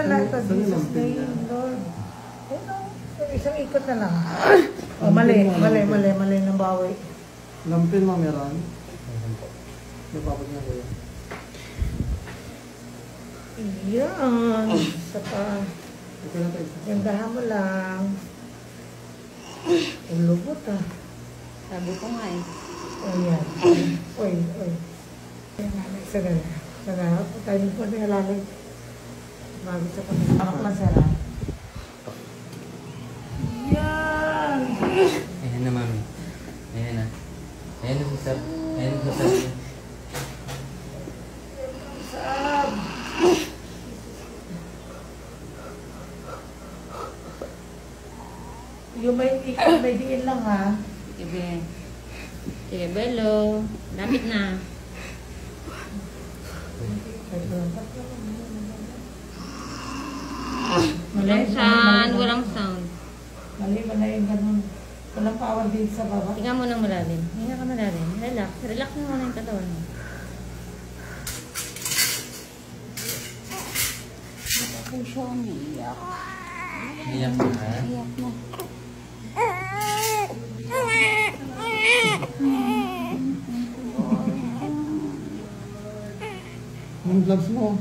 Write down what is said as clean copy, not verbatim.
na ito. Jesus name, Lord. Isang ikot na lang. Oh, mali ng bawi. Lampin mo meron. Napapag na ko yan. Iyan. Isa pa. Okay na tayo. Gandahan mo lang. Ang lubot ah. Sabi ko nga eh. Ayan. Uy. Sagala. Tayo po na halalay. Bago sa pagkakas. Anak lang sara. Yan. Ayan na, mami. Ayan na. Ayan na sa sab. Ayan na sa sab. Sab. Yung may diin lang ha. Sige, sige, Belo. Lapit na. Walang sound, walang sound. Mali na yung ganun. Walang power din sa baba. Hinga mo ng malalim. Hinga ka malalim. Relax. Relax mo muna yung katawan mo. Ako siya umiiyak. Iyak na. Iyak na. Yung gloves mo.